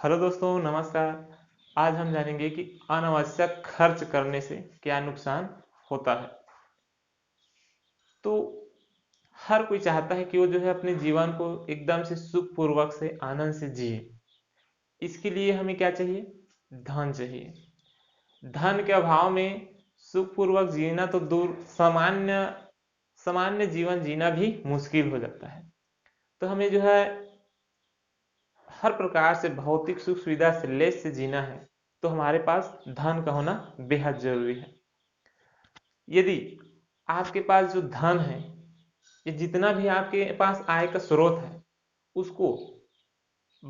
Hello दोस्तों, नमस्कार। आज हम जानेंगे कि अनावश्यक खर्च करने से क्या नुकसान होता है। तो हर कोई चाहता है कि वो जो है अपने जीवन को एकदम से सुखपूर्वक से आनंद से जिए। इसके लिए हमें क्या चाहिए? धन चाहिए। धन के अभाव में सुखपूर्वक जीना तो दूर, सामान्य सामान्य जीवन जीना भी मुश्किल हो जाता है। तो हमें जो है हर प्रकार से भौतिक सुख सुविधा से लेस से जीना है, तो हमारे पास धन का होना बेहद जरूरी है। यदि आपके पास जो धन है, ये जितना भी आपके पास आय का स्रोत है, उसको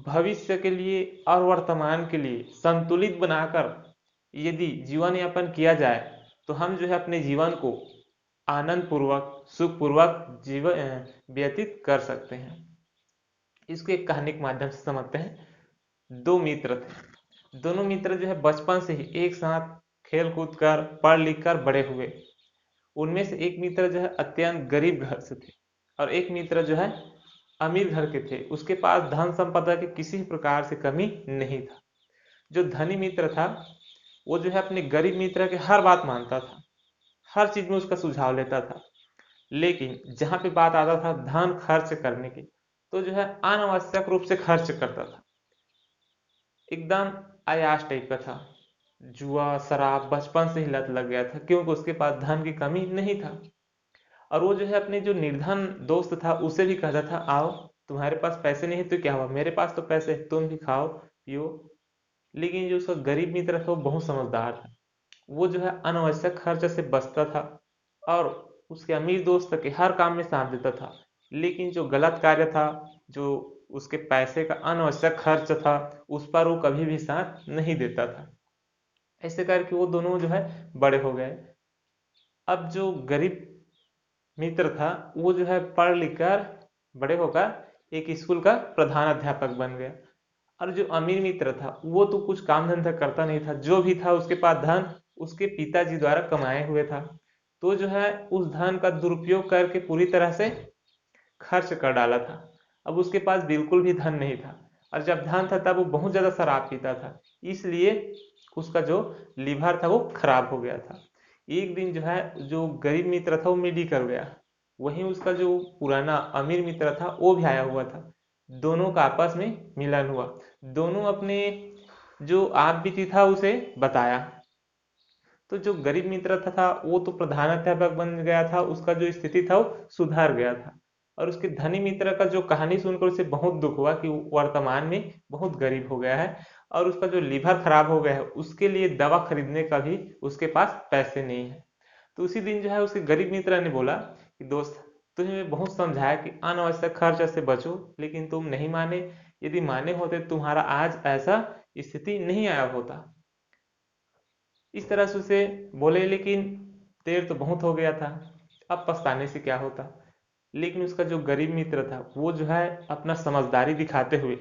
भविष्य के लिए और वर्तमान के लिए संतुलित बनाकर यदि जीवन यापन किया जाए, तो हम जो है अपने जीवन को आनंद पूर्वक सुखपूर्वक जीवन व्यतीत कर सकते हैं। इसको एक कहानी के माध्यम से समझते हैं। दो मित्र थे। दोनों मित्र जो है बचपन से ही एक साथ खेल कूद कर पढ़ लिख कर बड़े हुए। उनमें से एक मित्र जो है अत्यंत गरीब घर से थे और एक मित्र जो है अमीर घर के थे। उसके पास धन संपदा की किसी प्रकार से कमी नहीं था। जो धनी मित्र था, वो जो है अपने गरीब मित्र के हर बात मानता था, हर चीज में उसका सुझाव लेता था। लेकिन जहां पे बात आता था धन खर्च करने की, तो जो है अनावश्यक रूप से खर्च करता था। एकदम अयाश टाइप का था। जुआ शराब बचपन से ही लत लग गया था, क्योंकि उसके पास धन की कमी नहीं था। और वो जो है अपने जो निर्धन दोस्त था उसे भी कहता था, आओ तुम्हारे पास पैसे नहीं है तो क्या हुआ, मेरे पास तो पैसे है, तुम भी खाओ पियो। लेकिन जो उसका गरीब मित्र था वो बहुत समझदार था। वो जो है अनावश्यक खर्च से बचता था और उसके अमीर दोस्त के हर काम में साथ देता था। लेकिन जो गलत कार्य था, जो उसके पैसे का अनावश्यक खर्च था, उस पर वो कभी भी साथ नहीं देता था। ऐसे करके वो दोनों जो है बड़े हो गए। अब जो गरीब मित्र था वो जो है पढ़ लिख कर बड़े होकर एक स्कूल का प्रधान अध्यापक बन गया। और जो अमीर मित्र था वो तो कुछ काम धंधा करता नहीं था, जो भी था उसके पास धन उसके पिताजी द्वारा कमाए हुए था। तो जो है उस धन का दुरुपयोग करके पूरी तरह से खर्च कर डाला था। अब उसके पास बिल्कुल भी धन नहीं था। और जब धन था तब वो बहुत ज्यादा शराब पीता था, इसलिए उसका जो लीवर था वो खराब हो गया था। एक दिन जो है जो गरीब मित्र था वो मेडिकल गया। वहीं उसका जो पुराना अमीर मित्र था वो भी आया हुआ था। दोनों का आपस में मिलन हुआ। दोनों अपने जो आप बीती था उसे बताया। तो जो गरीब मित्र था वो तो प्रधानाध्यापक बन गया था, उसका जो स्थिति था वो सुधार गया था। और उसके धनी मित्र का जो कहानी सुनकर उसे बहुत दुख हुआ कि वो वर्तमान में बहुत गरीब हो गया है और उसका जो लीवर खराब हो गया है, उसके लिए दवा खरीदने का भी उसके पास पैसे नहीं है। तो उसी दिन जो है उसके गरीब मित्र ने बोला कि दोस्त, तुम्हें बहुत समझाया कि अनावश्यक खर्च से बचो, लेकिन तुम नहीं माने। यदि माने होते तुम्हारा आज ऐसा स्थिति नहीं आया होता। इस तरह से उसे बोले, लेकिन देर तो बहुत हो गया था, अब पछताने से क्या होता। लेकिन उसका जो गरीब मित्र था वो जो है अपना समझदारी दिखाते हुए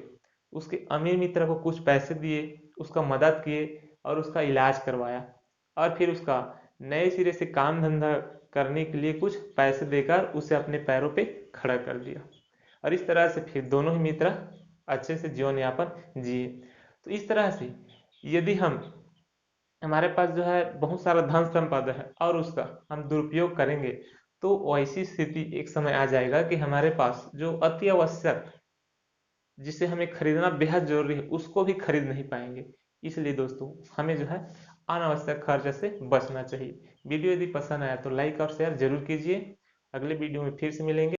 उसके अमीर मित्र को कुछ पैसे दिए, उसका मदद किए और उसका इलाज करवाया। और फिर उसका नए सिरे से काम धंधा करने के लिए कुछ पैसे देकर उसे अपने पैरों पे खड़ा कर दिया। और इस तरह से फिर दोनों ही मित्र अच्छे से जीवन यापन जिए। तो इस तरह से यदि हमारे पास जो है बहुत सारा धन संपदा है और उसका हम दुरुपयोग करेंगे, तो वैसी स्थिति एक समय आ जाएगा कि हमारे पास जो अति आवश्यक, जिसे हमें खरीदना बेहद जरूरी है, उसको भी खरीद नहीं पाएंगे। इसलिए दोस्तों हमें जो है अनावश्यक खर्च से बचना चाहिए। वीडियो यदि पसंद आया तो लाइक और शेयर जरूर कीजिए। अगले वीडियो में फिर से मिलेंगे।